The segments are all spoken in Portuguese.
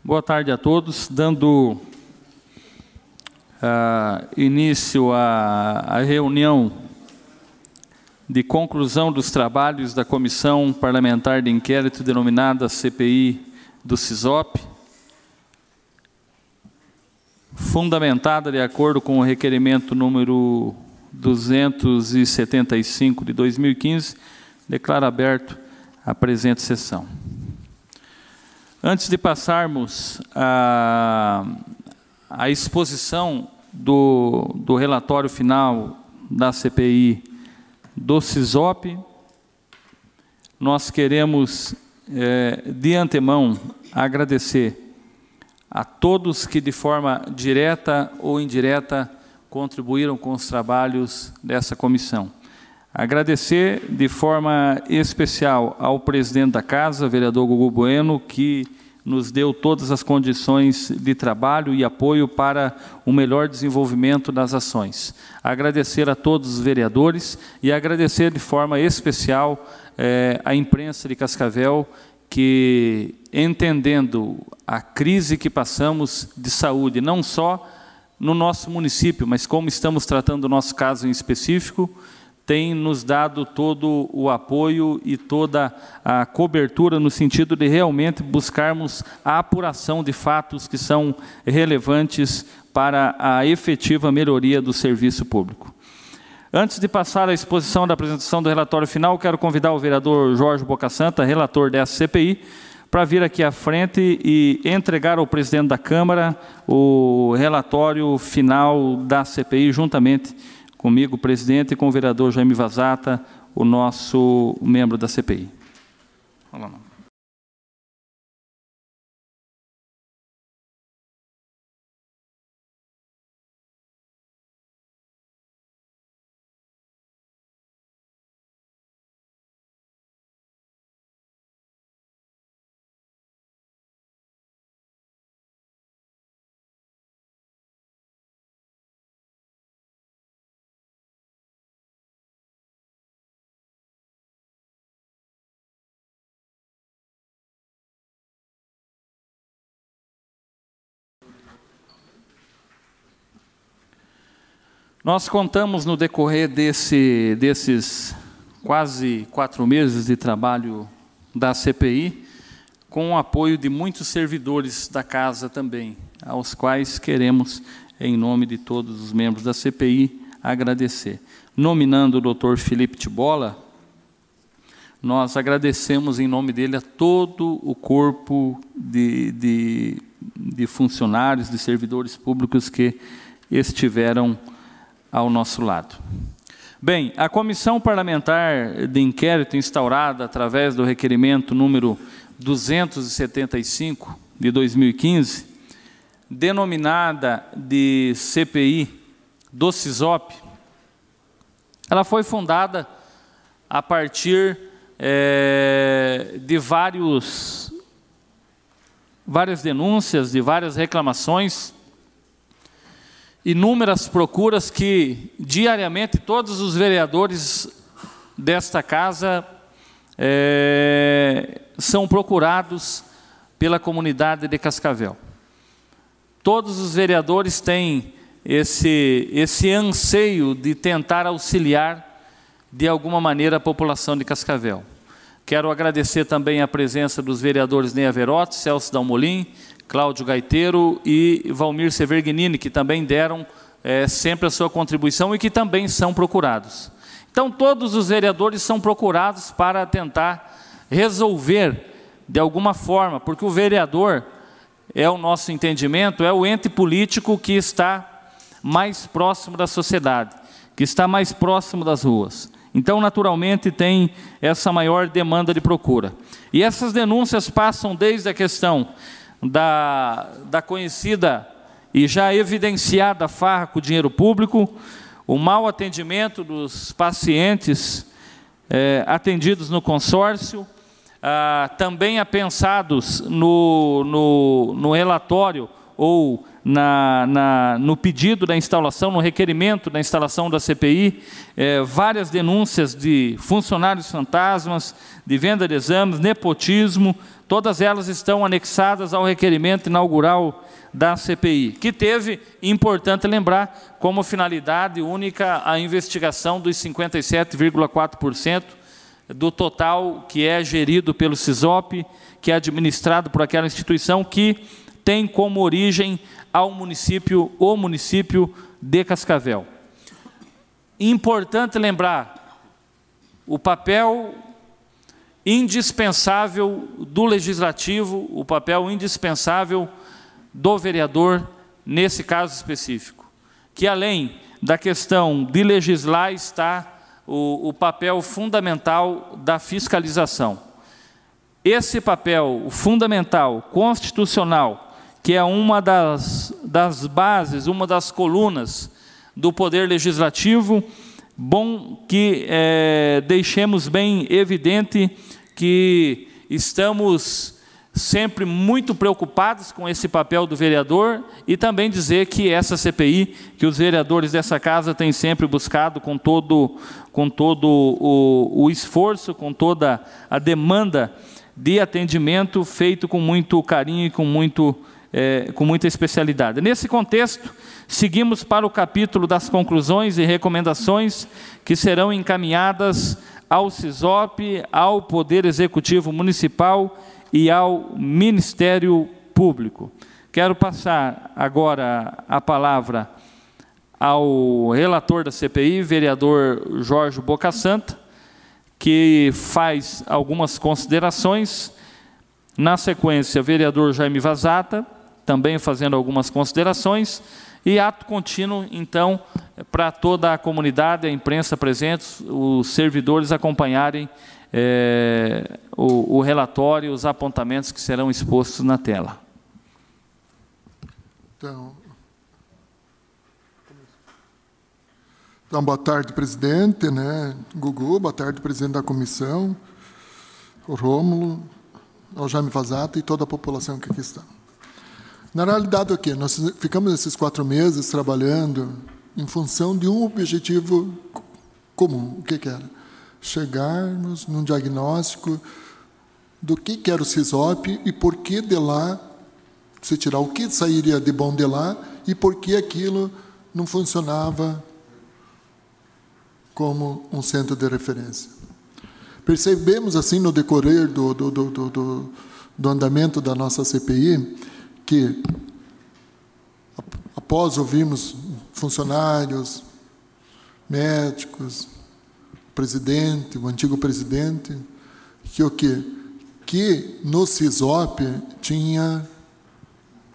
Boa tarde a todos. Dando início à reunião de conclusão dos trabalhos da Comissão Parlamentar de Inquérito denominada CPI do SISOP, fundamentada de acordo com o requerimento número 275 de 2015, declaro aberto a presente sessão. Antes de passarmos à exposição do relatório final da CPI do SISOP, nós queremos, de antemão, agradecer a todos que, de forma direta ou indireta, contribuíram com os trabalhos dessa comissão. Agradecer de forma especial ao presidente da Casa, vereador Gugu Bueno, que nos deu todas as condições de trabalho e apoio para o melhor desenvolvimento das ações. Agradecer a todos os vereadores e agradecer de forma especial à imprensa de Cascavel, que, entendendo a crise que passamos de saúde, não só no nosso município, mas como estamos tratando o nosso caso em específico, tem nos dado todo o apoio e toda a cobertura no sentido de realmente buscarmos a apuração de fatos que são relevantes para a efetiva melhoria do serviço público. Antes de passar à exposição da apresentação do relatório final, quero convidar o vereador Jorge Bocasanta, relator dessa CPI, para vir aqui à frente e entregar ao presidente da Câmara o relatório final da CPI, juntamente comigo, presidente, e com o vereador Jaime Vazata, o nosso membro da CPI. Olá, não. Nós contamos no decorrer desses quase 4 meses de trabalho da CPI com o apoio de muitos servidores da Casa também, aos quais queremos, em nome de todos os membros da CPI, agradecer. Nominando o doutor Felipe Tibola, nós agradecemos em nome dele a todo o corpo de funcionários, de servidores públicos que estiveram ao nosso lado. Bem, a Comissão Parlamentar de Inquérito instaurada através do requerimento número 275 de 2015, denominada de CPI do SISOP, ela foi fundada a partir de várias denúncias, de várias reclamações, inúmeras procuras que, diariamente, todos os vereadores desta Casa são procurados pela comunidade de Cascavel. Todos os vereadores têm esse anseio de tentar auxiliar, de alguma maneira, a população de Cascavel. Quero agradecer também a presença dos vereadores Ney Averotti, Celso Dalmolin, Cláudio Gaiteiro e Valmir Severgnini, que também deram sempre a sua contribuição e que também são procurados. Então, todos os vereadores são procurados para tentar resolver de alguma forma, porque o vereador, é o nosso entendimento, é o ente político que está mais próximo da sociedade, que está mais próximo das ruas. Então, naturalmente, tem essa maior demanda de procura. E essas denúncias passam desde a questão da conhecida e já evidenciada farra com o dinheiro público, o mau atendimento dos pacientes atendidos no consórcio, também apensados no relatório ou no pedido da instalação, no requerimento da instalação da CPI, várias denúncias de funcionários fantasmas, de venda de exames, nepotismo, Todas elas estão anexadas ao requerimento inaugural da CPI, que teve, importante lembrar, como finalidade única a investigação dos 57,4% do total que é gerido pelo SISOP, que é administrado por aquela instituição que tem como origem o município de Cascavel. Importante lembrar o papel indispensável do legislativo, o papel indispensável do vereador nesse caso específico, que além da questão de legislar está o papel fundamental da fiscalização. Esse papel fundamental, constitucional, que é uma das bases, uma das colunas do Poder Legislativo, bom que deixemos bem evidente que estamos sempre muito preocupados com esse papel do vereador e também dizer que essa CPI, que os vereadores dessa casa têm sempre buscado com todo o esforço, com toda a demanda de atendimento feito com muito carinho e com muita especialidade. Nesse contexto, seguimos para o capítulo das conclusões e recomendações que serão encaminhadas ao SISOP, ao Poder Executivo Municipal e ao Ministério Público. Quero passar agora a palavra ao relator da CPI, vereador Jorge Bocasanta, que faz algumas considerações. Na sequência, vereador Jaime Vazata, também fazendo algumas considerações, e ato contínuo, então, para toda a comunidade, a imprensa presente, os servidores acompanharem o relatório, os apontamentos que serão expostos na tela. Então, boa tarde, presidente, Gugu, boa tarde, presidente da comissão, o Rômulo, ao Jaime Vazata e toda a população que aqui está. Na realidade, o quê? Nós ficamos esses 4 meses trabalhando em função de um objetivo comum. O que era? Chegarmos num diagnóstico do que era o SISOP e por que de lá se tirar, o que sairia de bom de lá e por que aquilo não funcionava como um centro de referência. Percebemos, assim, no decorrer do andamento da nossa CPI, que, após ouvirmos funcionários, médicos, presidente, o antigo presidente, que o quê? Que no SISOP tinha,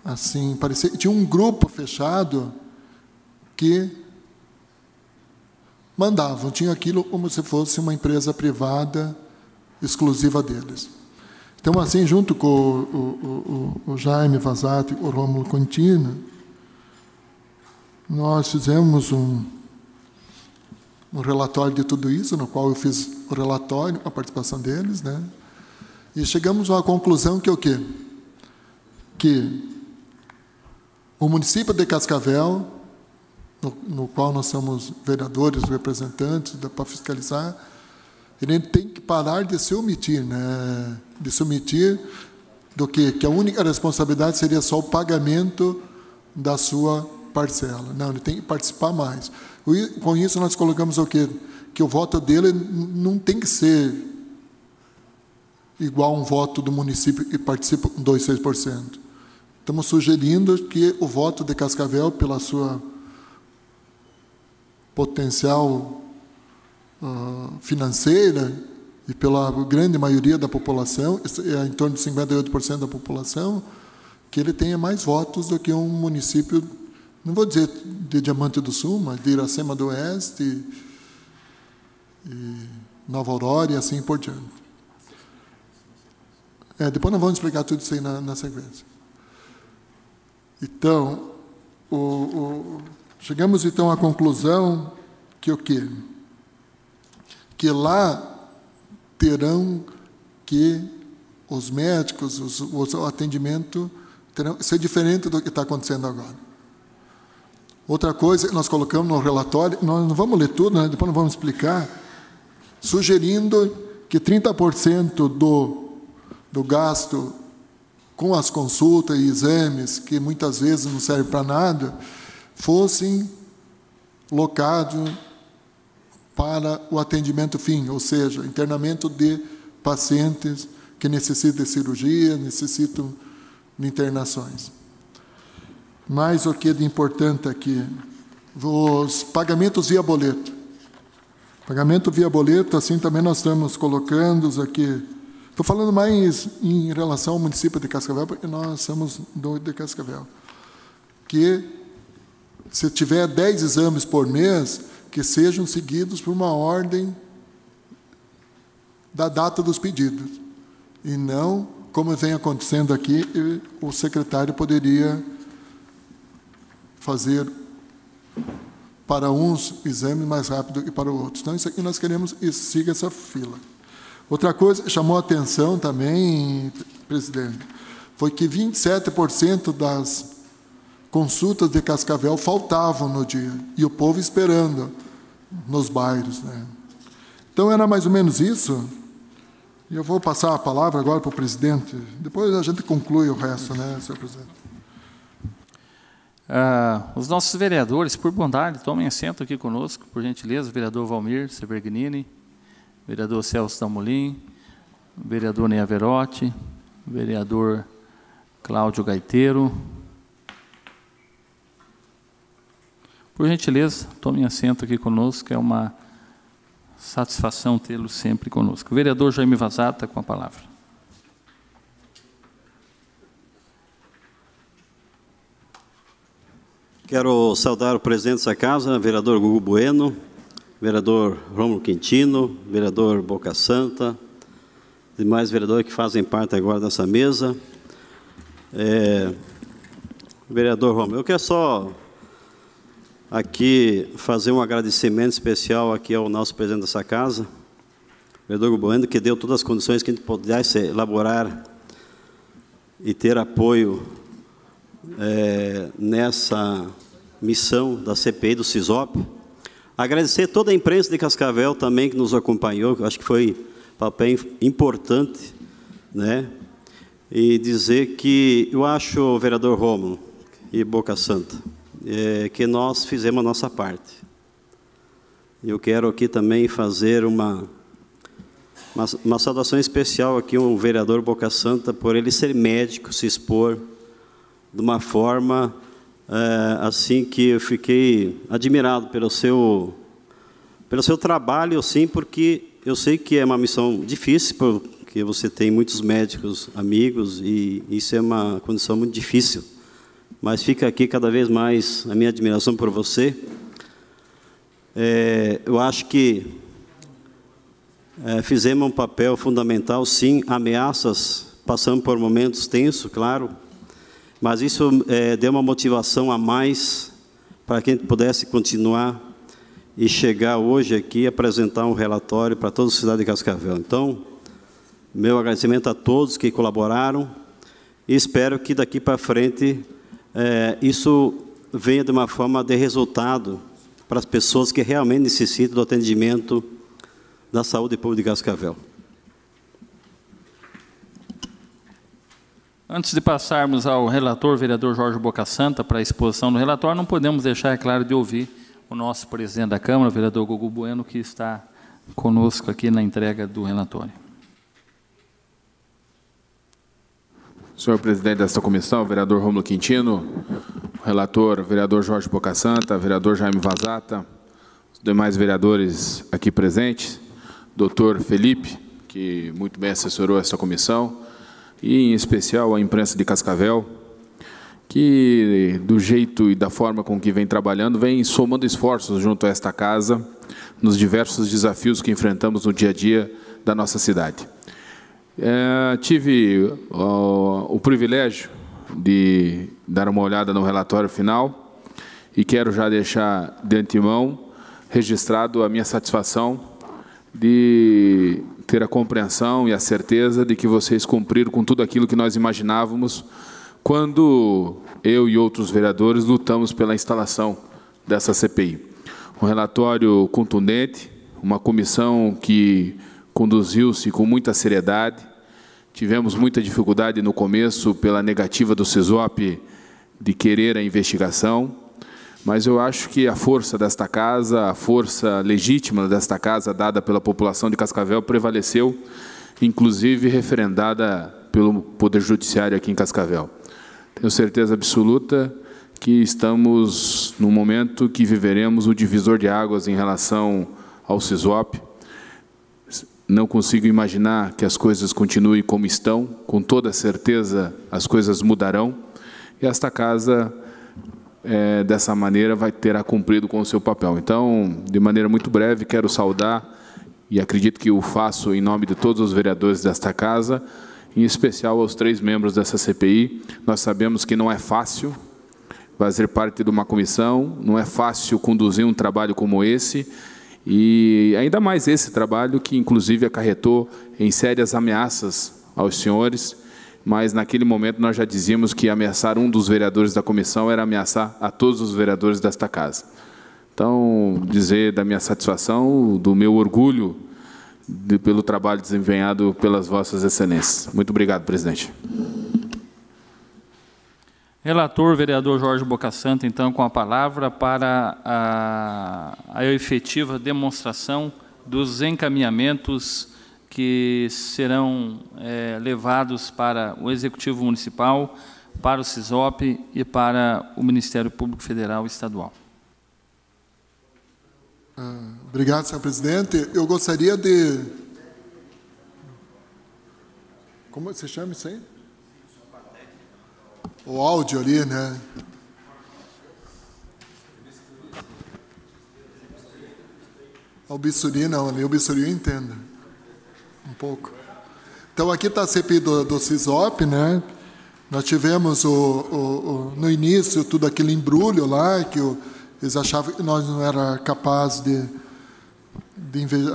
assim, tinha um grupo fechado que mandavam, tinha aquilo como se fosse uma empresa privada exclusiva deles. Então, assim, junto com o Jaime Vazata e o Rômulo Contini, nós fizemos um relatório de tudo isso, no qual eu fiz o relatório, a participação deles, e chegamos a uma conclusão que é o quê? Que o município de Cascavel, no qual nós somos vereadores, representantes, para fiscalizar, ele tem que parar de se omitir, de se omitir do que a única responsabilidade seria só o pagamento da sua parcela. Não, ele tem que participar mais. Com isso, nós colocamos o quê? Que o voto dele não tem que ser igual a um voto do município que participa com 2,6%. Estamos sugerindo que o voto de Cascavel, pela sua potencial financeira e pela grande maioria da população, em torno de 58% da população, que ele tenha mais votos do que um município, não vou dizer de Diamante do Sul, mas de Iracema do Oeste, e Nova Aurora e assim por diante. Depois nós vamos explicar tudo isso aí na sequência. Então, chegamos então à conclusão que o quê? Que lá terão que os médicos, o atendimento, terão que ser diferente do que está acontecendo agora. Outra coisa que nós colocamos no relatório, nós não vamos ler tudo, depois nós vamos explicar, sugerindo que 30% do gasto com as consultas e exames, que muitas vezes não servem para nada, fossem locados para o atendimento fim, ou seja, internamento de pacientes que necessitam de cirurgia, necessitam de internações. Mais o que de importante aqui, os pagamentos via boleto. Pagamento via boleto, assim também nós estamos colocando aqui. Estou falando mais em relação ao município de Cascavel, porque nós somos de Cascavel. Que, se tiver 10 exames por mês, que sejam seguidos por uma ordem da data dos pedidos. E não, como vem acontecendo aqui, o secretário poderia fazer para uns exames mais rápido que para outros. Então, isso aqui nós queremos que siga essa fila. Outra coisa que chamou a atenção também, presidente, foi que 27% das consultas de Cascavel faltavam no dia, e o povo esperando nos bairros, né? Então, era mais ou menos isso. E eu vou passar a palavra agora para o presidente. Depois a gente conclui o resto, né, senhor presidente? Os nossos vereadores, por bondade, tomem assento aqui conosco, por gentileza, vereador Valmir Severgnini, vereador Celso Tamolin, vereador Ney Averotti, vereador Cláudio Gaiteiro. Por gentileza, tomem assento aqui conosco, é uma satisfação tê-lo sempre conosco. O vereador Jaime Vazata, com a palavra. Quero saudar o presidente dessa casa, vereador Gugu Bueno, vereador Rômulo Quintino, vereador Boca Santa, demais vereadores que fazem parte agora dessa mesa. Vereador Rômulo, eu quero só aqui fazer um agradecimento especial aqui ao nosso presidente dessa casa, vereador Gugu Bueno, que deu todas as condições que a gente pudesse elaborar e ter apoio nessa missão da CPI do CISOP. Agradecer toda a imprensa de Cascavel também que nos acompanhou, que eu acho que foi papel importante, né? E dizer que eu acho, vereador Rômulo e Boca Santa, que nós fizemos a nossa parte. Eu quero aqui também fazer uma saudação especial aqui ao vereador Boca Santa, por ele ser médico, se expor de uma forma assim que eu fiquei admirado pelo seu trabalho, assim, porque eu sei que é uma missão difícil, porque você tem muitos médicos amigos e isso é uma condição muito difícil. Mas fica aqui cada vez mais a minha admiração por você. Eu acho que fizemos um papel fundamental, sim, ameaças, passamos por momentos tensos, claro, mas isso deu uma motivação a mais para que a gente pudesse continuar e chegar hoje aqui e apresentar um relatório para toda a cidade de Cascavel. Então, meu agradecimento a todos que colaboraram e espero que daqui para frente isso venha de uma forma de resultado para as pessoas que realmente necessitam do atendimento da saúde pública de Cascavel. Antes de passarmos ao relator, vereador Jorge Boca Santa, para a exposição do relatório, não podemos deixar, é claro, de ouvir o nosso presidente da Câmara, o vereador Gugu Bueno, que está conosco aqui na entrega do relatório. Senhor presidente desta comissão, vereador Rômulo Quintino, relator, vereador Jorge Boca Santa, vereador Jaime Vazata, os demais vereadores aqui presentes, doutor Felipe, que muito bem assessorou esta comissão, e em especial a imprensa de Cascavel, que do jeito e da forma com que vem trabalhando, vem somando esforços junto a esta casa, nos diversos desafios que enfrentamos no dia a dia da nossa cidade. Tive o privilégio de dar uma olhada no relatório final e quero já deixar de antemão registrado a minha satisfação de ter a compreensão e a certeza de que vocês cumpriram com tudo aquilo que nós imaginávamos quando eu e outros vereadores lutamos pela instalação dessa CPI. Um relatório contundente, uma comissão que conduziu-se com muita seriedade, Tivemos muita dificuldade no começo pela negativa do CISOP de querer a investigação, mas eu acho que a força desta casa, a força legítima desta casa, dada pela população de Cascavel, prevaleceu, inclusive referendada pelo Poder Judiciário aqui em Cascavel. Tenho certeza absoluta que estamos num momento que viveremos o divisor de águas em relação ao CISOP. Não consigo imaginar que as coisas continuem como estão, com toda certeza as coisas mudarão, e esta casa, dessa maneira, terá cumprido com o seu papel. Então, de maneira muito breve, quero saudar, e acredito que o faço em nome de todos os vereadores desta casa, em especial aos 3 membros dessa CPI. Nós sabemos que não é fácil fazer parte de uma comissão, não é fácil conduzir um trabalho como esse, e ainda mais esse trabalho que, inclusive, acarretou em sérias ameaças aos senhores, mas, naquele momento, nós já dizíamos que ameaçar um dos vereadores da comissão era ameaçar a todos os vereadores desta casa. Então, dizer da minha satisfação, do meu orgulho pelo trabalho desempenhado pelas vossas excelências. Muito obrigado, presidente. Relator, vereador Jorge Bocassanta, então, com a palavra para a efetiva demonstração dos encaminhamentos que serão levados para o Executivo Municipal, para o CISOP e para o Ministério Público Federal e Estadual. Obrigado, senhor presidente. Eu gostaria de... Como se chama isso aí? O áudio ali, né? O bisturi não, ali o bisturi eu entendo. Um pouco. Então, aqui está a CPI do CISOP, né? Nós tivemos no início todo aquele embrulho lá, que eles achavam que nós não era capaz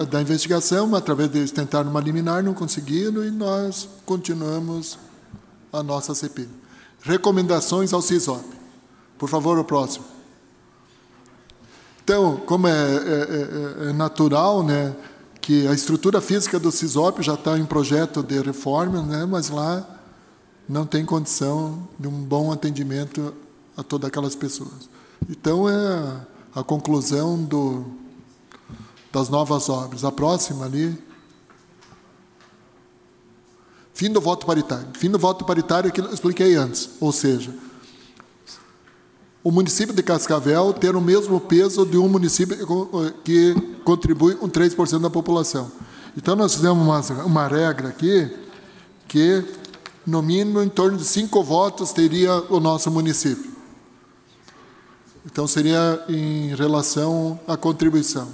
da investigação, mas através deles tentaram uma liminar, não conseguiram, e nós continuamos a nossa CPI. Recomendações ao CISOP. Por favor, o próximo. Então, como é natural, né, que a estrutura física do CISOP já está em projeto de reforma, né, mas lá não tem condição de um bom atendimento a todas aquelas pessoas. Então, é a conclusão das novas obras. A próxima ali. Fim do voto paritário. Fim do voto paritário é que eu expliquei antes. Ou seja, o município de Cascavel ter o mesmo peso de um município que contribui com 3% da população. Então, nós fizemos uma regra aqui que, no mínimo, em torno de 5 votos teria o nosso município. Então, seria em relação à contribuição.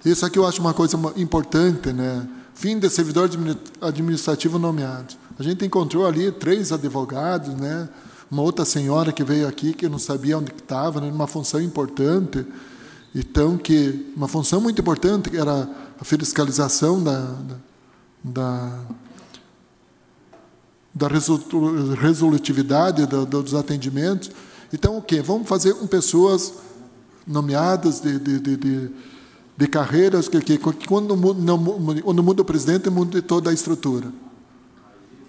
Isso aqui eu acho uma coisa importante, né? Fim de servidor administrativo nomeado. A gente encontrou ali 3 advogados, né? Uma outra senhora que veio aqui, que não sabia onde estava, né? Numa função importante. Então, uma função muito importante, que era a fiscalização da resolutividade dos atendimentos. Então, o quê? Vamos fazer com pessoas nomeadas de carreiras que quando muda o presidente, muda toda a estrutura.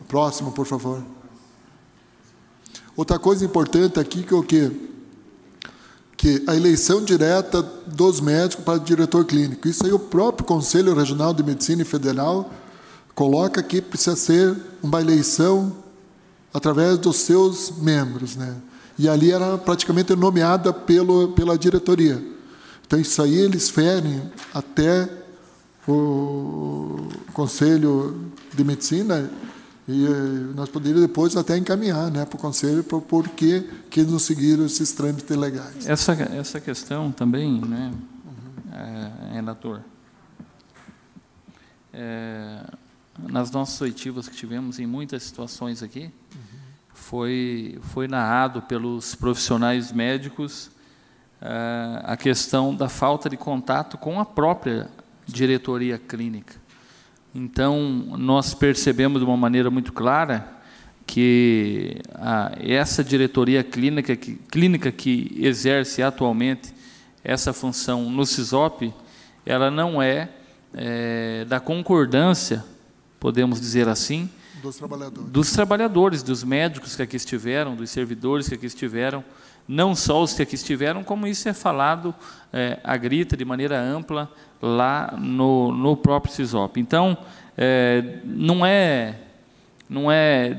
Próximo, por favor. Outra coisa importante aqui que é o quê? Que a eleição direta dos médicos para o diretor clínico. Isso aí o próprio Conselho Regional de Medicina Federal coloca que precisa ser uma eleição através dos seus membros, né? E ali era praticamente nomeada pela diretoria. Então, isso aí eles ferem até o Conselho de Medicina, e nós poderíamos depois até encaminhar, né, para o Conselho, porque eles não seguiram esses trâmites legais. Essa questão também, né, relator, nas nossas oitivas que tivemos em muitas situações aqui, foi narrado pelos profissionais médicos a questão da falta de contato com a própria diretoria clínica. Então, nós percebemos de uma maneira muito clara que essa diretoria clínica que exerce atualmente essa função no CISOP, ela não é da concordância podemos dizer assim, dos trabalhadores, dos médicos que aqui estiveram, dos servidores que aqui estiveram, não só os que aqui estiveram, como isso é falado à grita, de maneira ampla, lá no próprio CISOP. Então, não é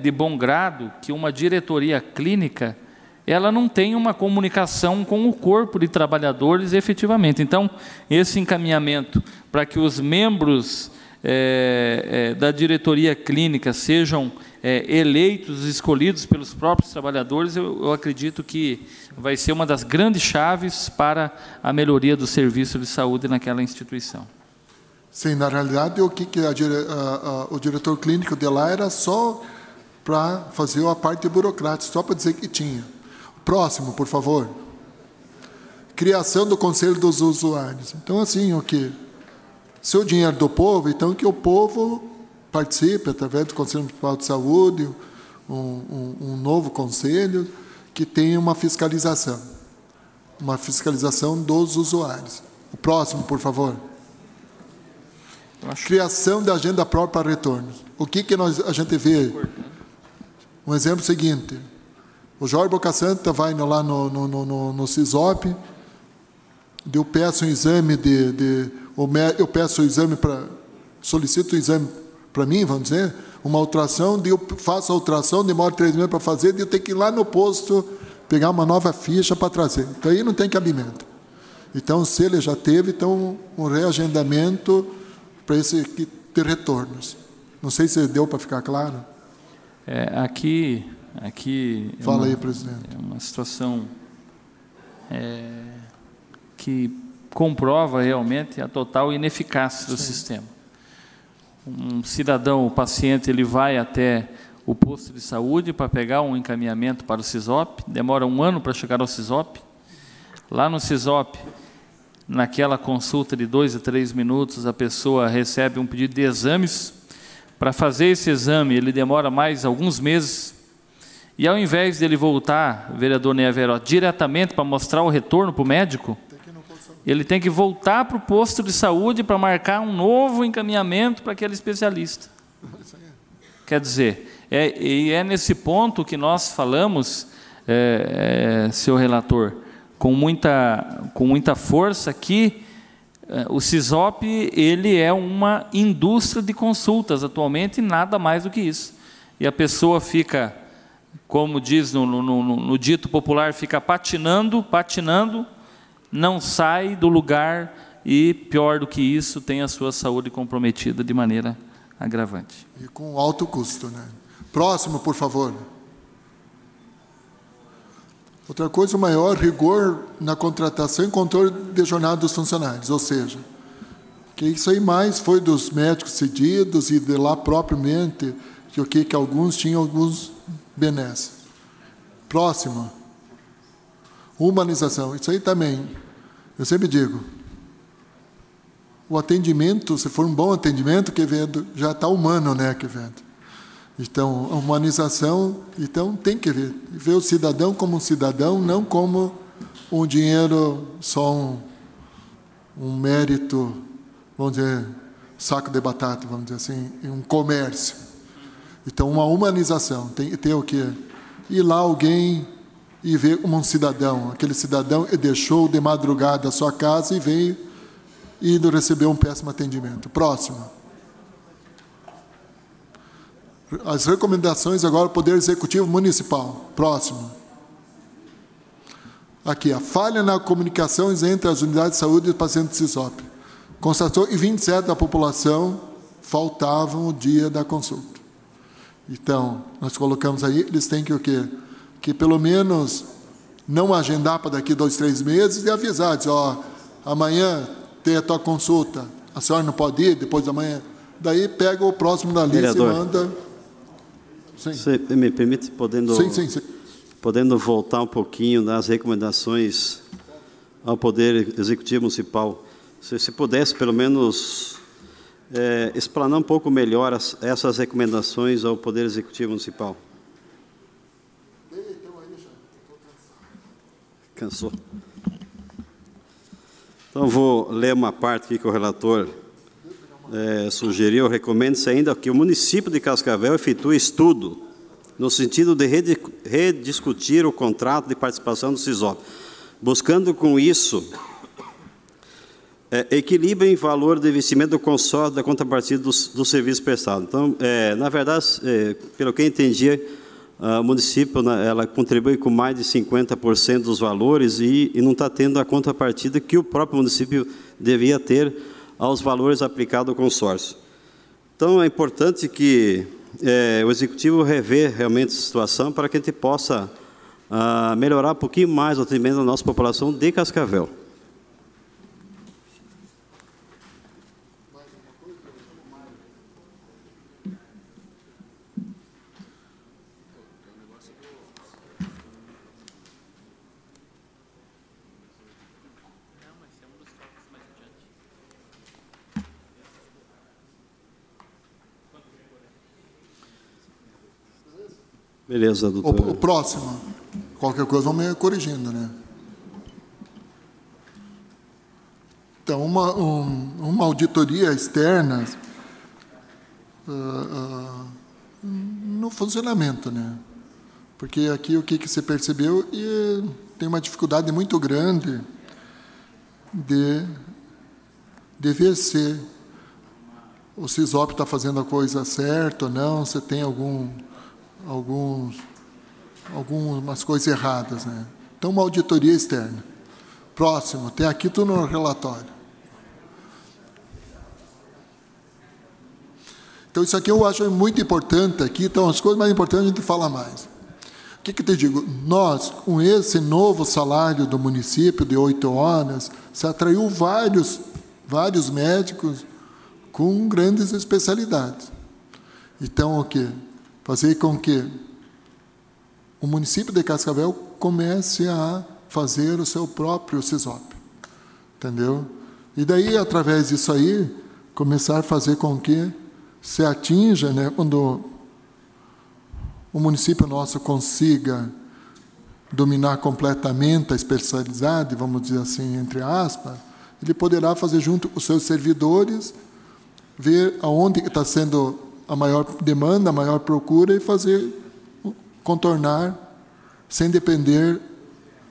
de bom grado que uma diretoria clínica ela não tem uma comunicação com o corpo de trabalhadores efetivamente. Então, esse encaminhamento para que os membros da diretoria clínica sejam eleitos, escolhidos pelos próprios trabalhadores, eu acredito que vai ser uma das grandes chaves para a melhoria do serviço de saúde naquela instituição. Sim, na realidade, o que o diretor clínico de lá era só para fazer a parte burocrática, só para dizer que tinha. Próximo, por favor. Criação do Conselho dos Usuários. Então, assim, o que? Se o dinheiro do povo, então que o povo participe, através do Conselho Municipal de Saúde, um novo conselho, que tenha uma fiscalização dos usuários. O próximo, por favor. Criação da agenda própria para retornos. O que a gente vê? Um exemplo seguinte. O Jorge Bocassanta vai lá no CISOP, eu peço um exame eu peço o exame solicito o exame para mim, vamos dizer, uma ultrassom, eu faço a ultrassom, demora 3 meses para fazer, eu tenho que ir lá no posto pegar uma nova ficha para trazer. Então, aí não tem cabimento. Então, se ele já teve, então, um reagendamento para esse ter retornos. Não sei se deu para ficar claro. Aqui fala aí, presidente. É uma situação que comprova realmente a total ineficácia do sistema. Um cidadão, o paciente, ele vai até o posto de saúde para pegar um encaminhamento para o CISOP, demora 1 ano para chegar ao CISOP. Lá no CISOP, naquela consulta de 2 a 3 minutos, a pessoa recebe um pedido de exames. Para fazer esse exame, ele demora mais alguns meses. E ao invés dele voltar, vereador Ney Averroes, diretamente para mostrar o retorno para o médico, ele tem que voltar para o posto de saúde para marcar um novo encaminhamento para aquele especialista. Quer dizer, é nesse ponto que nós falamos, senhor relator, com muita força, que o CISOP ele é uma indústria de consultas atualmente, e nada mais do que isso. E a pessoa fica, como diz no dito popular, fica patinando, não sai do lugar e, pior do que isso, tem a sua saúde comprometida de maneira agravante. E com alto custo, né? Próximo, por favor. Outra coisa, o maior rigor na contratação e controle de jornada dos funcionários, ou seja, que isso aí mais foi dos médicos cedidos e de lá propriamente, que alguns tinham alguns benesses. Próximo. Humanização. Isso aí também, eu sempre digo, o atendimento, se for um bom atendimento, já está humano, né, Então, a humanização, então tem que ver o cidadão como um cidadão, não como um dinheiro, só um mérito, vamos dizer, saco de batata, vamos dizer assim, um comércio. Então, uma humanização, tem que ter o quê? Ir lá alguém e ver como um cidadão, aquele cidadão deixou de madrugada a sua casa e veio e recebeu um péssimo atendimento. Próximo. As recomendações agora do Poder Executivo Municipal. Próximo. Aqui, a falha na comunicação entre as unidades de saúde e os pacientes de CISOP. Constatou que 27% da população faltavam o dia da consulta. Então, nós colocamos aí, eles têm que o quê? Que pelo menos não agendar para daqui 2, 3 meses e avisar, dizer, amanhã tem a tua consulta, a senhora não pode ir, depois da manhã. Daí pega o próximo da lista e manda. Sim. Você me permite, podendo voltar um pouquinho das recomendações ao Poder Executivo Municipal, se pudesse pelo menos explanar um pouco melhor essas recomendações ao Poder Executivo Municipal. Cansou. Então, vou ler uma parte aqui que o relator sugeriu, recomenda-se ainda que o município de Cascavel efetue estudo no sentido de rediscutir o contrato de participação do SISOP, buscando com isso equilíbrio em valor de investimento do consórcio da contrapartida do serviço prestado. Então, na verdade, pelo que eu entendi, o município ela contribui com mais de 50% dos valores e não está tendo a contrapartida que o próprio município devia ter aos valores aplicados ao consórcio. Então, é importante que o Executivo rever realmente a situação para que a gente possa melhorar um pouquinho mais o atendimento da nossa população de Cascavel. Beleza, doutor. O próximo, qualquer coisa, vamos me corrigindo, né? Então, uma auditoria externa no funcionamento, né? Porque aqui o que se percebeu e tem uma dificuldade muito grande de ver se o SISOP está fazendo a coisa certa ou não, se tem algumas coisas erradas, né? Então, uma auditoria externa. Próximo, tem aqui tudo no relatório. Então, isso aqui eu acho muito importante aqui, então as coisas mais importantes a gente fala mais. O que eu te digo? Nós, com esse novo salário do município de 8 horas, se atraiu vários médicos com grandes especialidades. Então, o quê? Fazer com que o município de Cascavel comece a fazer o seu próprio SISOP. Entendeu? E daí, através disso aí, começar a fazer com que se atinja, né, quando o município nosso consiga dominar completamente a especialidade, vamos dizer assim, entre aspas, ele poderá fazer junto com os seus servidores, ver aonde está sendo a maior demanda, a maior procura e contornar sem depender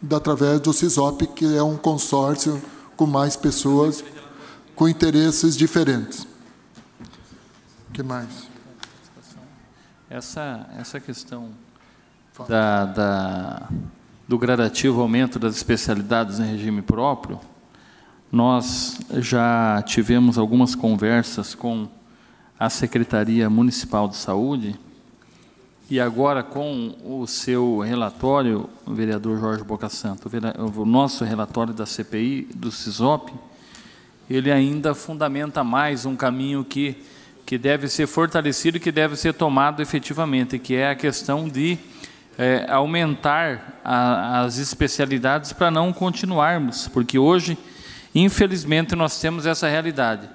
através do SISOP, que é um consórcio com mais pessoas com interesses diferentes. O que mais? Essa questão do gradativo aumento das especialidades em regime próprio, nós já tivemos algumas conversas com a Secretaria Municipal de Saúde, e agora com o seu relatório, o vereador Jorge Bocasanto, o nosso relatório da CPI, do SISOP, ele ainda fundamenta mais um caminho que deve ser fortalecido e que deve ser tomado efetivamente, que é a questão de aumentar as especialidades para não continuarmos, porque hoje, infelizmente, nós temos essa realidade.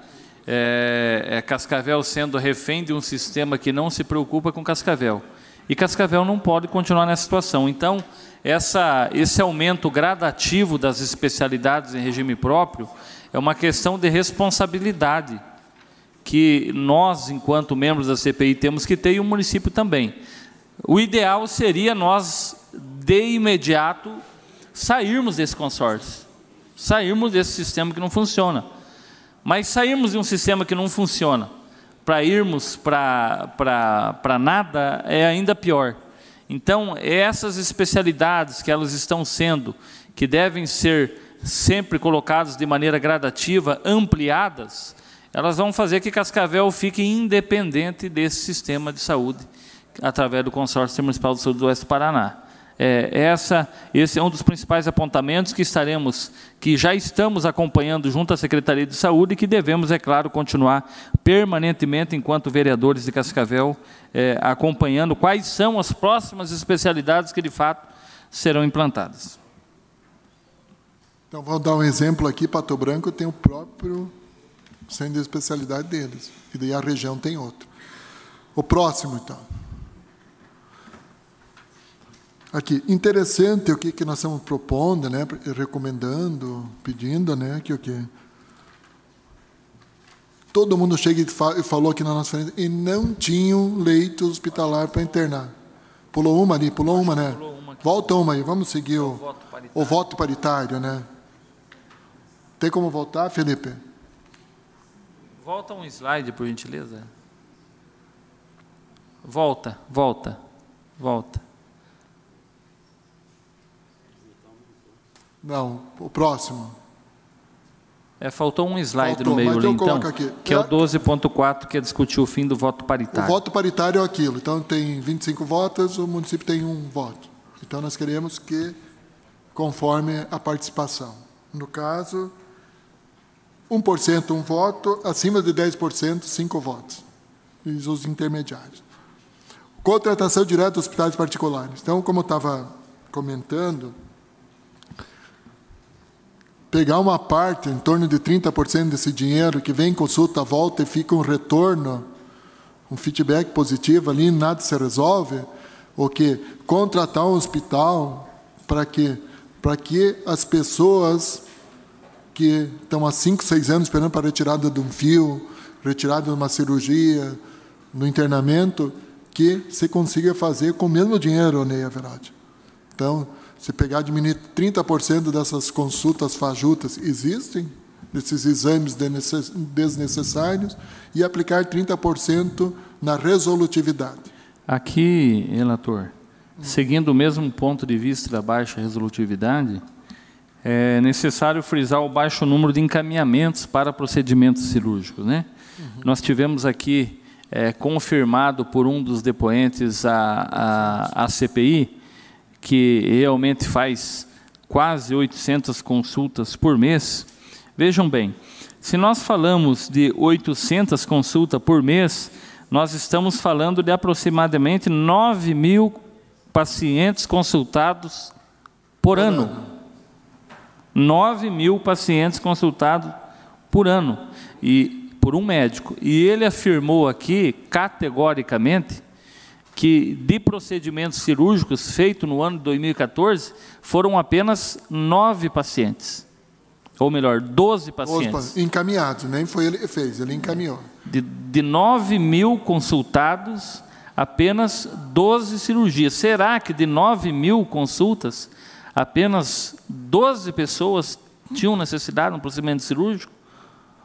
Cascavel sendo refém de um sistema que não se preocupa com Cascavel. E Cascavel não pode continuar nessa situação. Então, esse aumento gradativo das especialidades em regime próprio é uma questão de responsabilidade que nós, enquanto membros da CPI, temos que ter, e o município também. O ideal seria nós, de imediato, sairmos desse consórcio, sairmos desse sistema que não funciona. Mas sairmos de um sistema que não funciona para irmos para nada é ainda pior. Então, essas especialidades que elas estão sendo, que devem ser sempre colocadas de maneira gradativa, ampliadas, elas vão fazer que Cascavel fique independente desse sistema de saúde, através do Consórcio Municipal de Saúde do Oeste do Paraná. Esse é um dos principais apontamentos que já estamos acompanhando junto à Secretaria de Saúde e que devemos, é claro, continuar permanentemente, enquanto vereadores de Cascavel, acompanhando quais são as próximas especialidades que, de fato, serão implantadas. Então, vou dar um exemplo aqui. Pato Branco tem o próprio centro de especialidade deles, e daí a região tem outro. O próximo, então. Aqui, interessante o que nós estamos propondo, né, recomendando, pedindo, né, que o quê? todo mundo chega e falou aqui na nossa frente, e não tinham leito hospitalar para internar. Pulou uma ali, né? Volta uma aí, vamos seguir o voto paritário, né? Tem como voltar, Felipe? Volta um slide, por gentileza. Volta. Não, o próximo. Faltou um slide no meio ali, então, que é o 12.4, que é discutir o fim do voto paritário. O voto paritário é aquilo. Então, tem 25 votos, o município tem 1 voto. Então, nós queremos que conforme a participação. No caso, 1% 1 voto, acima de 10%, 5 votos. E os intermediários. Contratação direta dos hospitais particulares. Então, como eu estava comentando, pegar uma parte, em torno de 30% desse dinheiro que vem, consulta, volta e fica um retorno, um feedback positivo ali, nada se resolve, o que contratar um hospital para que as pessoas que estão há 5, 6 anos esperando para a retirada de um fio, retirada de uma cirurgia, no internamento, que se consiga fazer com o mesmo dinheiro, Ney Averade. Então, se pegar, diminuir 30% dessas consultas fajutas existem, desses exames desnecessários, e aplicar 30% na resolutividade. Aqui, relator, seguindo o mesmo ponto de vista da baixa resolutividade, é necessário frisar o baixo número de encaminhamentos para procedimentos cirúrgicos, né? Nós tivemos aqui, confirmado por um dos depoentes a CPI, que realmente faz quase 800 consultas por mês. Vejam bem, se nós falamos de 800 consultas por mês, nós estamos falando de aproximadamente 9.000 pacientes consultados por ano. 9.000 pacientes consultados por ano, e por um médico. E ele afirmou aqui, categoricamente, que de procedimentos cirúrgicos feitos no ano de 2014, foram apenas 9 pacientes. Ou melhor, 12 pacientes. Encaminhados, nem foi ele que fez, ele encaminhou. De 9.000 consultados, apenas 12 cirurgias. Será que de 9.000 consultas, apenas 12 pessoas tinham necessidade de um procedimento cirúrgico?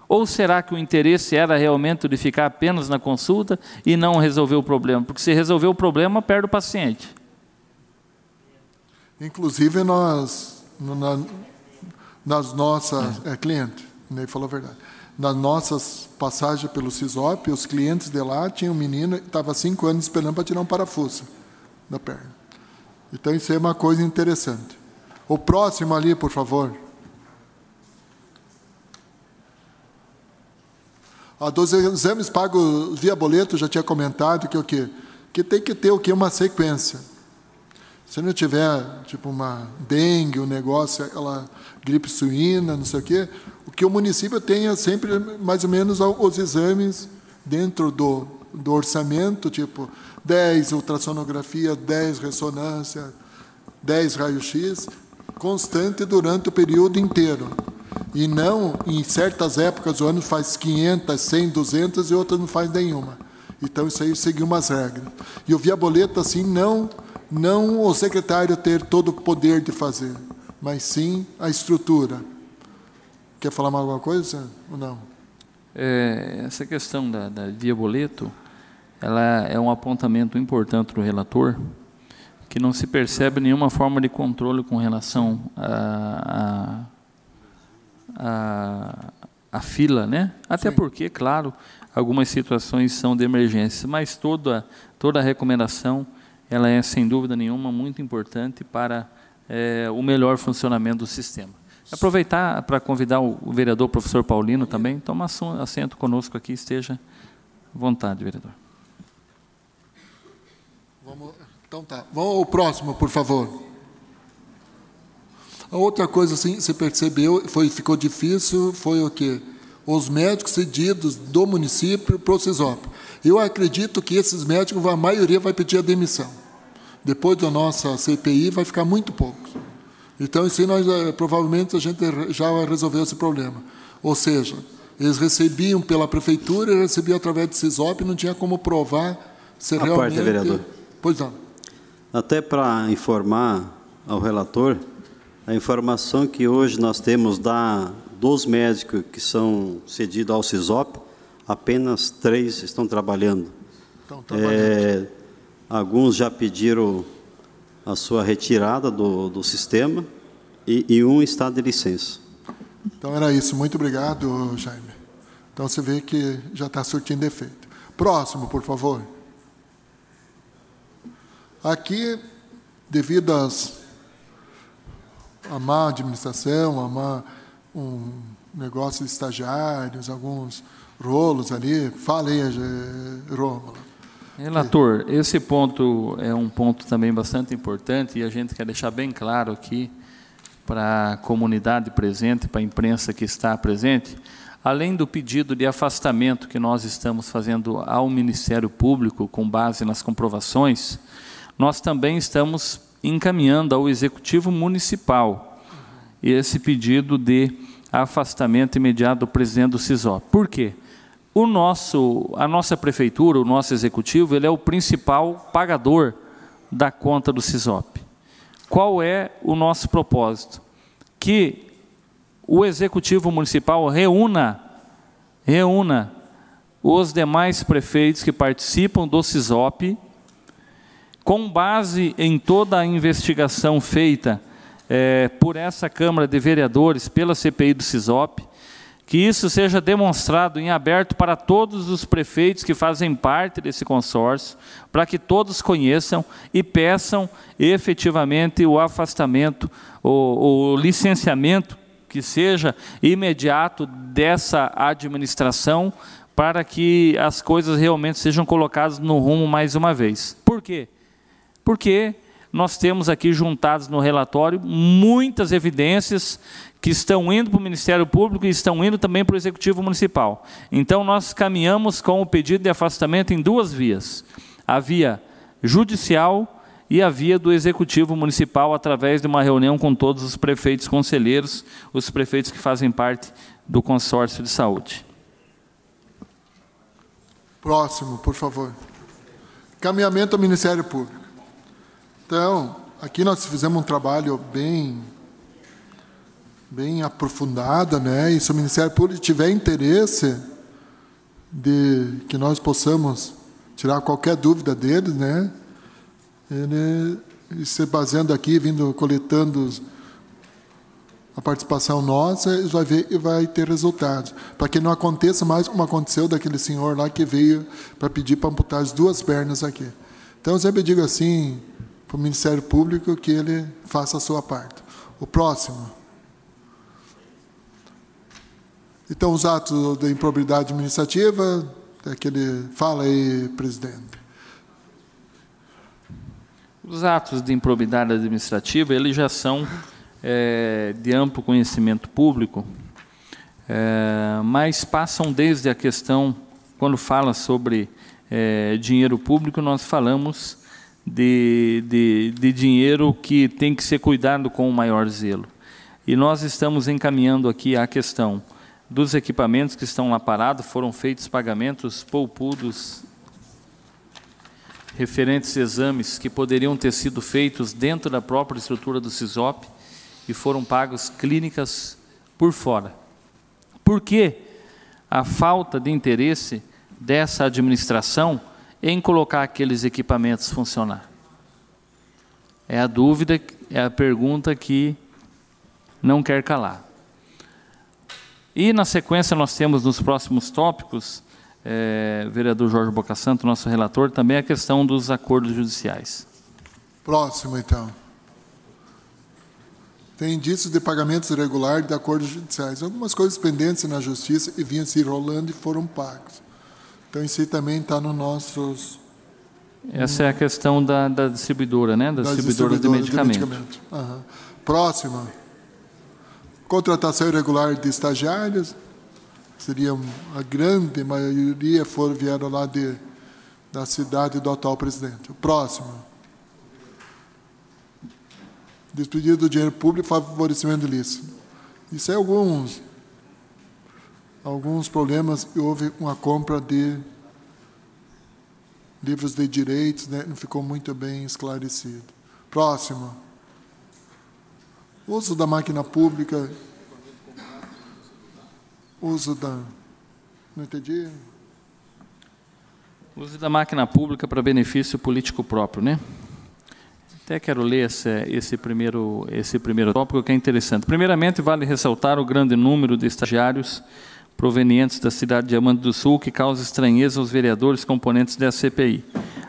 Ou será que o interesse era realmente de ficar apenas na consulta e não resolver o problema? Porque se resolver o problema, perde o paciente. Inclusive, nas nossas... cliente, ele falou a verdade. Nas nossas passagens pelo CISOP, os clientes de lá tinham um menino que estava 5 anos esperando para tirar um parafuso da perna. Então, isso é uma coisa interessante. O próximo ali, por favor. Dos exames pagos via boleto, já tinha comentado que o quê? Que tem que ter o quê? Uma sequência. Se não tiver, tipo, uma dengue, um negócio, aquela gripe suína, não sei o quê, o que o município tenha sempre, mais ou menos, os exames dentro do orçamento, tipo, 10 ultrassonografia, 10 ressonância, 10 raio-x, constante durante o período inteiro. E não, em certas épocas do ano, faz 500, 100, 200 e outras não faz nenhuma. Então, isso aí seguiu umas regras. E o via boleto, assim, não o secretário ter todo o poder de fazer, mas sim a estrutura. Quer falar mais alguma coisa ou não? Essa questão da via boleto, ela é um apontamento importante do relator, que não se percebe nenhuma forma de controle com relação a fila, né? Até sim, porque, claro, algumas situações são de emergência, mas toda a recomendação, ela é, sem dúvida nenhuma, muito importante para o melhor funcionamento do sistema. Aproveitar para convidar o vereador professor Paulino também, toma assento conosco aqui, esteja à vontade, vereador. Então tá, vamos ao próximo, por favor. A outra coisa, assim, você percebeu, ficou difícil, foi o quê? Os médicos cedidos do município para o CISOP. Eu acredito que esses médicos, a maioria vai pedir a demissão. Depois da nossa CPI, vai ficar muito poucos. Então, assim, provavelmente a gente já resolveu esse problema. Ou seja, Eles recebiam pela prefeitura, recebiam através do CISOP, não tinha como provar se realmente... Parte, vereador. Pois não. Até para informar ao relator, a informação que hoje nós temos dos médicos que são cedidos ao CISOP, apenas 3 estão trabalhando. Alguns já pediram a sua retirada do sistema e um está de licença. Então, era isso. Muito obrigado, Jaime. Então, você vê que já está surtindo efeito. Próximo, por favor. Aqui, devido à má administração, um negócio de estagiários, alguns rolos ali. Fala aí, Rômulo. Relator, esse ponto é um ponto também bastante importante e a gente quer deixar bem claro aqui para a comunidade presente, para a imprensa que está presente, além do pedido de afastamento que nós estamos fazendo ao Ministério Público, com base nas comprovações, nós também estamos encaminhando ao Executivo Municipal esse pedido de afastamento imediato do presidente do CISOP. Por quê? A nossa prefeitura, o nosso executivo, ele é o principal pagador da conta do CISOP. Qual é o nosso propósito? Que o executivo municipal reúna os demais prefeitos que participam do CISOP, com base em toda a investigação feita por essa Câmara de Vereadores, pela CPI do CISOP, que isso seja demonstrado em aberto para todos os prefeitos que fazem parte desse consórcio, para que todos conheçam e peçam efetivamente o afastamento, o licenciamento, que seja imediato dessa administração, para que as coisas realmente sejam colocadas no rumo mais uma vez. Por quê? Porque nós temos aqui juntados no relatório muitas evidências que estão indo para o Ministério Público e estão indo também para o Executivo Municipal. Então, nós caminhamos com o pedido de afastamento em 2 vias. A via judicial e a via do Executivo Municipal, através de uma reunião com todos os prefeitos conselheiros, os prefeitos que fazem parte do consórcio de saúde. Próximo, por favor. Caminhamento ao Ministério Público. Então, aqui nós fizemos um trabalho bem aprofundado, né? E se o Ministério Público tiver interesse de que nós possamos tirar qualquer dúvida deles, né? Ele se baseando aqui, coletando a participação nossa, eles vai ver e vai ter resultados. Para que não aconteça mais como aconteceu daquele senhor lá que veio para pedir para amputar as 2 pernas aqui. Então, eu sempre digo assim para o Ministério Público que ele faça a sua parte. O próximo. Então, os atos de improbidade administrativa, fala aí, presidente. Os atos de improbidade administrativa, eles já são de amplo conhecimento público, mas passam desde a questão, quando fala sobre dinheiro público, nós falamos de dinheiro que tem que ser cuidado com o maior zelo. E nós estamos encaminhando aqui a questão dos equipamentos que estão lá parados, foram feitos pagamentos poupudos referentes a exames que poderiam ter sido feitos dentro da própria estrutura do CISOP e foram pagos clínicas por fora. Por que a falta de interesse dessa administração em colocar aqueles equipamentos funcionar? É a dúvida, é a pergunta que não quer calar. E, na sequência, nós temos nos próximos tópicos, vereador Jorge Bocasanto, nosso relator, também a questão dos acordos judiciais. Próximo, então. Tem indícios de pagamentos irregulares de acordos judiciais. Algumas coisas pendentes na Justiça e vinham se enrolando e foram pagos. Então, isso aí também está no nossos... Essa é a questão da distribuidora, né? Das distribuidoras de medicamento. Uhum. Próxima. Contratação irregular de estagiários. Seria a grande maioria vieram lá da cidade do atual presidente. O próximo. Despedido do dinheiro público e favorecimento ilícito. Isso é alguns alguns problemas e houve uma compra de livros de direitos, né? Não ficou muito bem esclarecido. Próximo. Uso da máquina pública. Uso da... Não entendi. Uso da máquina pública para benefício político próprio, né? Até quero ler esse primeiro tópico, que é interessante. Primeiramente, vale ressaltar o grande número de estagiários provenientes da cidade de Diamante do Sul, que causa estranheza aos vereadores componentes da CPI.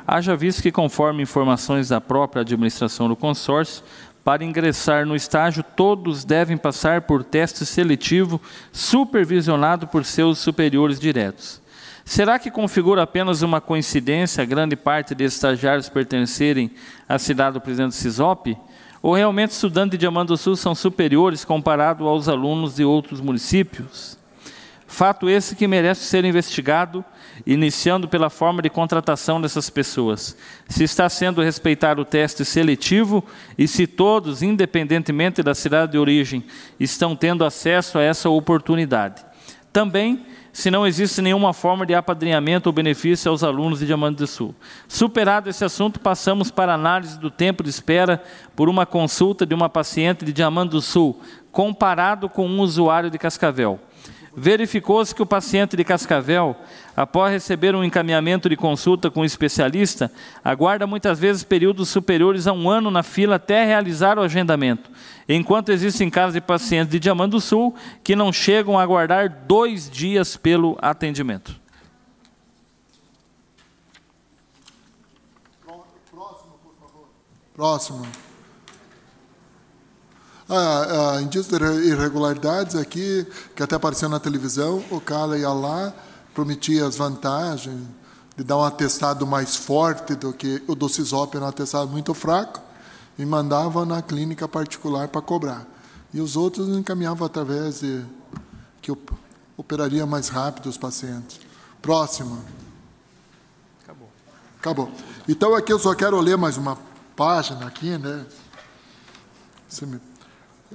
Haja visto que, conforme informações da própria administração do consórcio, para ingressar no estágio, todos devem passar por teste seletivo supervisionado por seus superiores diretos. Será que configura apenas uma coincidência a grande parte desses estagiários pertencerem à cidade do presidente Sisop? Ou realmente estudantes de Diamante do Sul são superiores comparado aos alunos de outros municípios? Fato esse que merece ser investigado, iniciando pela forma de contratação dessas pessoas. Se está sendo respeitado o teste seletivo e se todos, independentemente da cidade de origem, estão tendo acesso a essa oportunidade. Também, se não existe nenhuma forma de apadrinhamento ou benefício aos alunos de Diamante do Sul. Superado esse assunto, passamos para a análise do tempo de espera por uma consulta de uma paciente de Diamante do Sul, comparado com um usuário de Cascavel. Verificou-se que o paciente de Cascavel, após receber um encaminhamento de consulta com um especialista, aguarda muitas vezes períodos superiores a 1 ano na fila até realizar o agendamento, enquanto existem casos de pacientes de Diamante do Sul que não chegam a aguardar 2 dias pelo atendimento. Próximo, por favor. Próximo. Indício de irregularidades aqui, que até apareceu na televisão, o cara ia lá, prometia as vantagens de dar um atestado mais forte do que o do Sisop, era um atestado muito fraco, e mandava na clínica particular para cobrar. E os outros encaminhavam através de que operaria mais rápido os pacientes. Próximo. Acabou. Então, aqui eu só quero ler mais uma página aqui, né?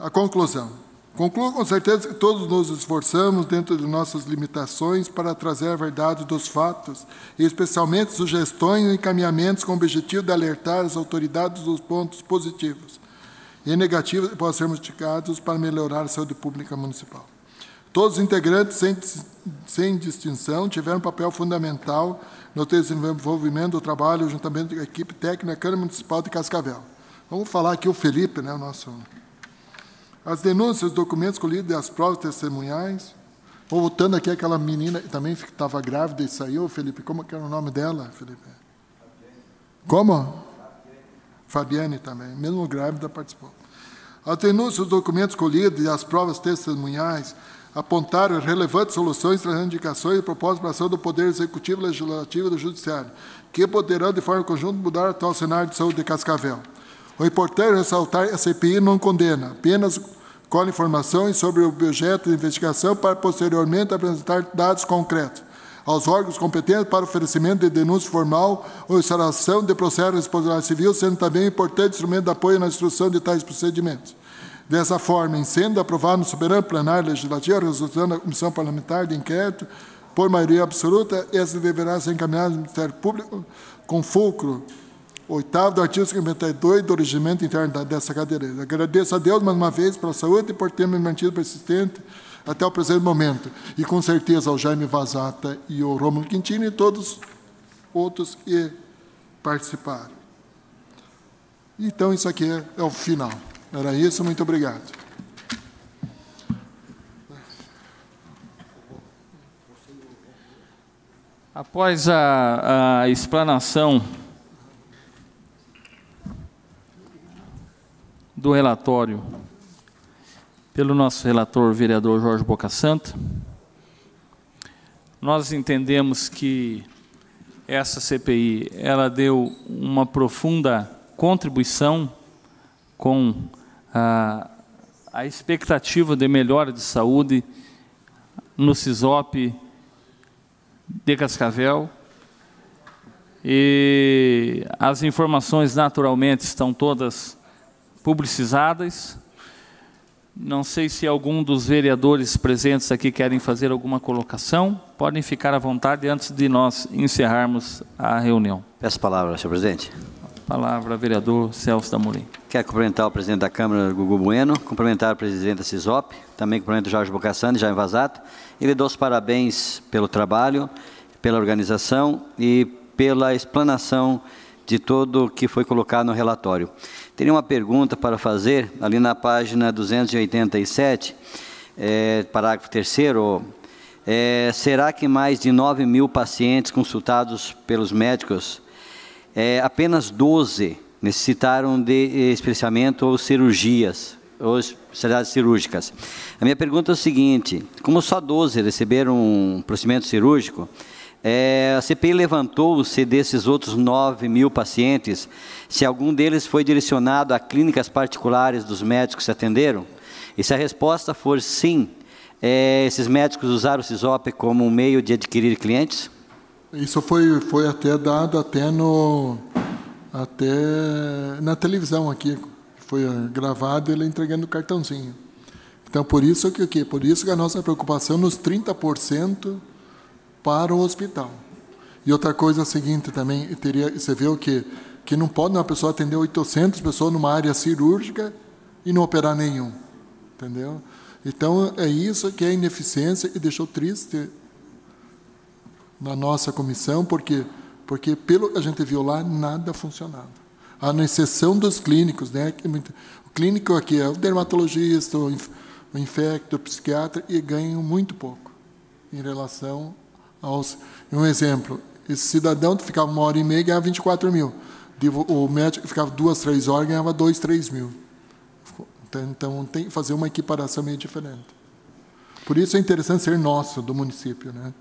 A conclusão. Concluo com certeza que todos nos esforçamos, dentro de nossas limitações, para trazer a verdade dos fatos, e especialmente sugestões e encaminhamentos com o objetivo de alertar as autoridades dos pontos positivos e negativos que possam ser modificados para melhorar a saúde pública municipal. Todos os integrantes, sem distinção, tiveram um papel fundamental no desenvolvimento do trabalho juntamente com a equipe técnica da Câmara Municipal de Cascavel. Vamos falar aqui o Felipe, né, o nosso... As denúncias, os documentos colhidos e as provas testemunhais. Voltando aqui, aquela menina também que estava grávida e saiu, Felipe. Como que era o nome dela, Felipe? Como? Fabiane também. Mesmo grávida, participou. As denúncias, os documentos colhidos e as provas testemunhais apontaram relevantes soluções, trazendo indicações e propostas para a ação do Poder Executivo, Legislativo e do Judiciário, que poderão, de forma conjunta, mudar o atual cenário de saúde de Cascavel. O importante é ressaltar que a CPI não condena, apenas colhe informações sobre o objeto de investigação para, posteriormente, apresentar dados concretos aos órgãos competentes para oferecimento de denúncia formal ou instalação de processo de responsabilidade civil, sendo também um importante instrumento de apoio na instrução de tais procedimentos. Dessa forma, em sendo aprovado no soberano plenário legislativo a resolução da Comissão Parlamentar de Inquérito, por maioria absoluta, essa deverá ser encaminhada ao Ministério Público com fulcro 8º do artigo 52 do regimento interno dessa cadeira. Agradeço a Deus mais uma vez pela saúde e por ter me mantido persistente até o presente momento. E com certeza ao Jaime Vazata e ao Rômulo Quintino e todos outros que participaram. Então, isso aqui é o final. Era isso, muito obrigado. Após a explanação do relatório pelo nosso relator, vereador Jorge Bocassanta, nós entendemos que essa CPI ela deu uma profunda contribuição com a expectativa de melhora de saúde no Sisop de Cascavel, e as informações naturalmente estão todas publicizadas. Não sei se algum dos vereadores presentes aqui querem fazer alguma colocação. Podem ficar à vontade antes de nós encerrarmos a reunião. Peço a palavra, senhor presidente. Palavra, vereador Celso da Morim. Quero cumprimentar o presidente da Câmara, Gugu Bueno, cumprimentar o presidente da CISOP, também cumprimento o Jorge Bocassanta e Jaime Vazata, e lhe dou os parabéns pelo trabalho, pela organização e pela explanação de tudo o que foi colocado no relatório. Teria uma pergunta para fazer, ali na página 287, parágrafo 3º, será que mais de 9.000 pacientes consultados pelos médicos, apenas 12 necessitaram de especiamento ou cirurgias, ou especialidades cirúrgicas? A minha pergunta é o seguinte: como só 12 receberam um procedimento cirúrgico, a CPI levantou-se desses outros 9.000 pacientes, se algum deles foi direcionado a clínicas particulares dos médicos que se atenderam? E se a resposta for sim, esses médicos usaram o CISOP como um meio de adquirir clientes? Isso foi até dado até na televisão aqui, foi gravado ele entregando o cartãozinho. Então, por isso que a nossa preocupação nos 30% para o hospital. E outra coisa é a seguinte também, você vê o quê? Que não pode uma pessoa atender 800 pessoas numa área cirúrgica e não operar nenhum. Entendeu? Então, é isso que é ineficiência e deixou triste na nossa comissão, porque pelo que a gente viu lá, nada funcionava. A exceção dos clínicos, né? O clínico aqui é o dermatologista, o infecto, o psiquiatra, e ganham muito pouco em relação aos... Um exemplo, esse cidadão que ficava 1h30 ganhava 24 mil. O médico que ficava 2, 3 horas ganhava 2, 3 mil. Então, tem que fazer uma equiparação meio diferente. Por isso é interessante ser nosso, do município, né?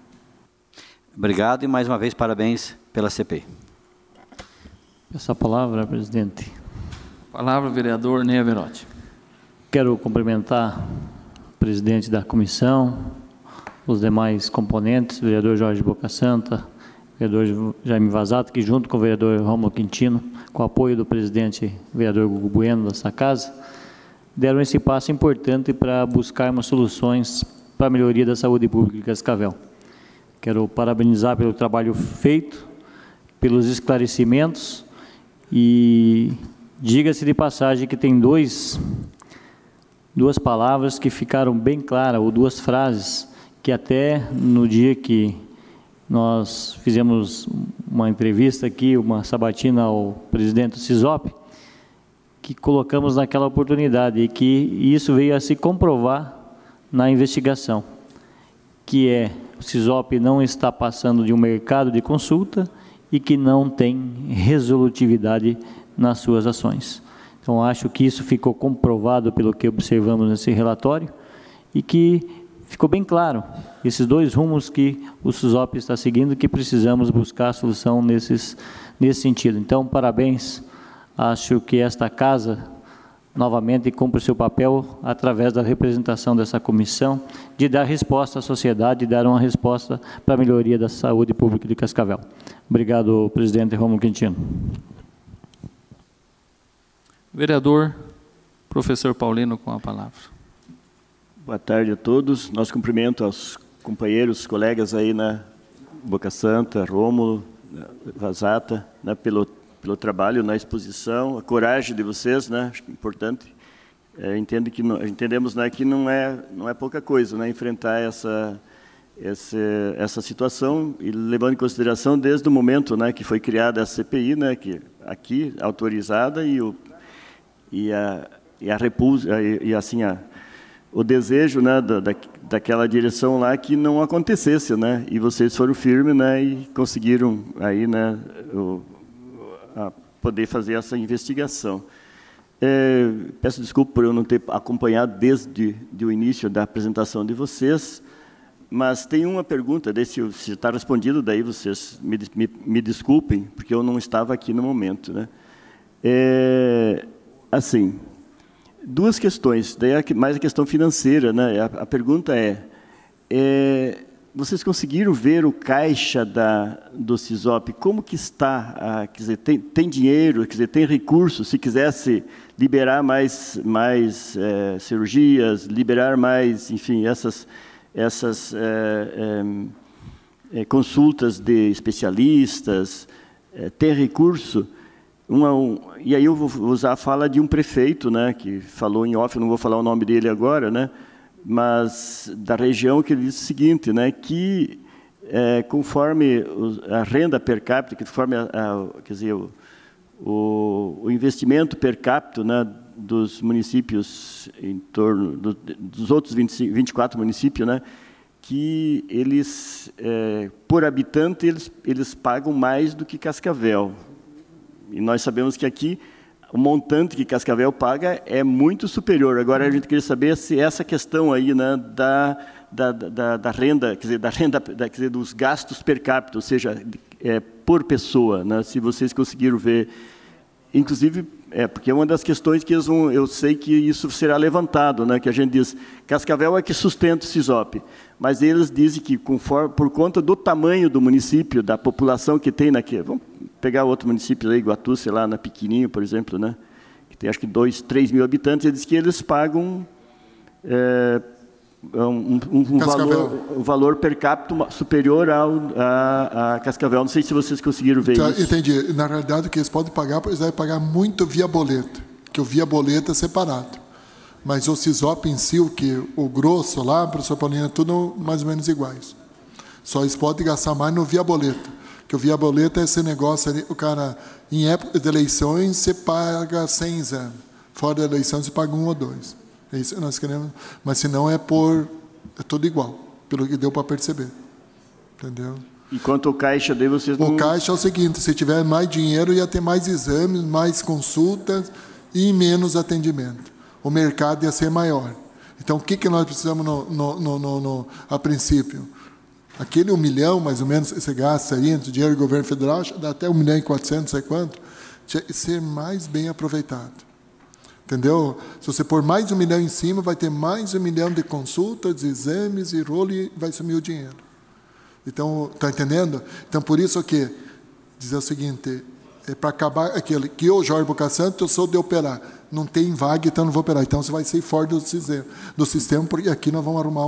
Obrigado e, mais uma vez, parabéns pela CPI. Essa palavra, presidente. Palavra, vereador Ney Averotti. Quero cumprimentar o presidente da comissão, os demais componentes, o vereador Jorge Bocassanta, o vereador Jaime Vazata, que junto com o vereador Rômulo Quintino, com o apoio do presidente vereador Gugu Bueno dessa casa, deram esse passo importante para buscarmos soluções para a melhoria da saúde pública em Cascavel. Quero parabenizar pelo trabalho feito, pelos esclarecimentos, e diga-se de passagem que tem duas palavras que ficaram bem claras, ou duas frases, que até no dia que nós fizemos uma entrevista aqui, uma sabatina ao presidente do CISOP, que colocamos naquela oportunidade, e que isso veio a se comprovar na investigação, que o CISOP não está passando de um mercado de consulta e que não tem resolutividade nas suas ações. Então, acho que isso ficou comprovado pelo que observamos nesse relatório e que ficou bem claro esses dois rumos que o CISOP está seguindo, que precisamos buscar a solução nesse sentido. Então, parabéns. Acho que esta casa, novamente, cumpre o seu papel através da representação dessa comissão, de dar resposta à sociedade, de dar uma resposta para a melhoria da saúde pública de Cascavel. Obrigado, presidente Rômulo Quintino. Vereador, professor Paulino, com a palavra. Boa tarde a todos. Nosso cumprimento aos companheiros, colegas aí na Bocassanta, Rômulo, Vazata, né, pelo trabalho na exposição, a coragem de vocês, né, acho que é importante. Entendemos, né, que não é pouca coisa, né, enfrentar essa situação, e levando em consideração desde o momento, né, que foi criada a CPI, né, que aqui autorizada, e a repulsa, e assim o desejo, né, daquela direção lá que não acontecesse, né, e vocês foram firmes, né, e conseguiram aí, né, a poder fazer essa investigação. Peço desculpa por eu não ter acompanhado desde o início da apresentação de vocês, mas tem uma pergunta, se está respondido, daí vocês me desculpem, porque eu não estava aqui no momento, né? Assim, duas questões, daí mais a questão financeira, né? A pergunta vocês conseguiram ver o caixa do SISOP? Como que está? Quer dizer, tem dinheiro, quer dizer, tem recursos, se quisesse liberar mais cirurgias, liberar mais, enfim, essas consultas de especialistas, tem recurso? E aí eu vou usar a fala de um prefeito, né, que falou em off, eu não vou falar o nome dele agora, né, mas da região, que ele disse o seguinte, né, que conforme a renda per capita, conforme quer dizer, o investimento per capita, né, dos municípios em torno dos outros 24 municípios, né, que eles, por habitante, eles pagam mais do que Cascavel. E nós sabemos que aqui o montante que Cascavel paga é muito superior. Agora a gente queria saber se essa questão aí, né, da renda, quer dizer, dos gastos per capita, ou seja, por pessoa, né, se vocês conseguiram ver, inclusive, porque é uma das questões que eu sei que isso será levantado, né, que a gente diz, Cascavel é que sustenta o SISOP, mas eles dizem que, por conta do tamanho do município, da população que tem naquele... Vamos pegar outro município aí, Iguatu, sei lá, na Pequininho, por exemplo, né, que tem acho que 2, 3 mil habitantes, eles dizem que eles pagam um valor per capita superior a Cascavel. Não sei se vocês conseguiram ver isso. Entendi. Na realidade, o que eles podem pagar, eles devem pagar muito via boleto, que o via boleto é separado. Mas o SISOP em si, o grosso lá, professor Paulino, é tudo mais ou menos iguais. Só eles podem gastar mais no via boleto. Que o via boleto é esse negócio ali, o cara, em época de eleições, você paga 100 exames. Fora da eleição, você paga 1 ou 2. É isso que nós queremos. Mas se não é tudo igual, pelo que deu para perceber. Entendeu? E quanto ao caixa daí, vocês não... O caixa é o seguinte, se tiver mais dinheiro, ia ter mais exames, mais consultas e menos atendimento. O mercado ia ser maior. Então, o que nós precisamos a princípio? Aquele 1 milhão, mais ou menos, você gasta aí, entre o dinheiro do governo federal, dá até 1.400.000, não sei quanto, ser mais bem aproveitado. Entendeu? Se você pôr mais 1 milhão em cima, vai ter mais 1 milhão de consultas, exames e rolo, e vai sumir o dinheiro. Então, está entendendo? Então, por isso que dizer o seguinte, para acabar aquele que eu, Jorge Bocasanto, eu sou de operar. Não tem vaga, então não vou operar. Então, você vai sair fora do sistema, porque aqui nós vamos arrumar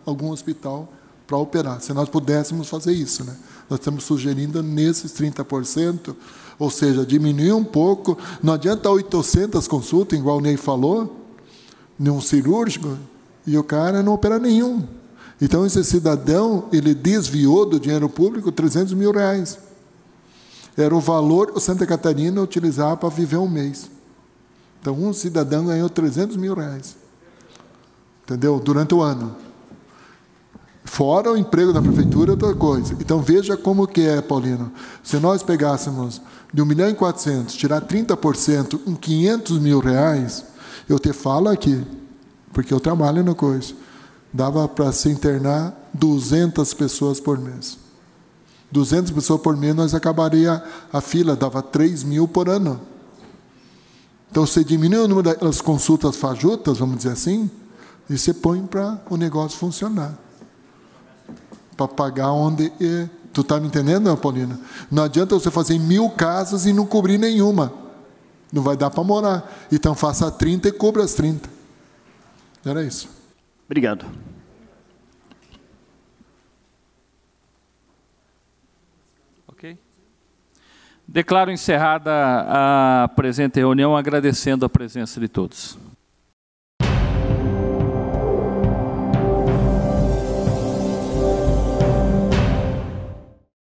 algum hospital para operar. Se nós pudéssemos fazer isso, né? Nós estamos sugerindo nesses 30%, ou seja, diminuir um pouco. Não adianta 800 consultas, igual o Ney falou, num cirúrgico, e o cara não opera nenhum. Então, esse cidadão, ele desviou do dinheiro público 300 mil reais. Era o valor que o Santa Catarina utilizava para viver um mês. Então, um cidadão ganhou 300 mil reais. Entendeu? Durante o ano. Fora o emprego da prefeitura, outra coisa. Então, veja como que é, Paulino. Se nós pegássemos de 1.400.000, tirar 30% em 500 mil reais, eu te falo aqui, porque eu trabalho na coisa, dava para se internar 200 pessoas por mês. 200 pessoas por mês, nós acabaria a fila, dava 3 mil por ano. Então, você diminui o número das consultas fajutas, vamos dizer assim, e você põe para o negócio funcionar. Para pagar onde... Tu está me entendendo, Paulina? Não adianta você fazer 1.000 casas e não cobrir nenhuma. Não vai dar para morar. Então, faça 30 e cubra as 30. Era isso. Obrigado. Ok. Declaro encerrada a presente reunião, agradecendo a presença de todos.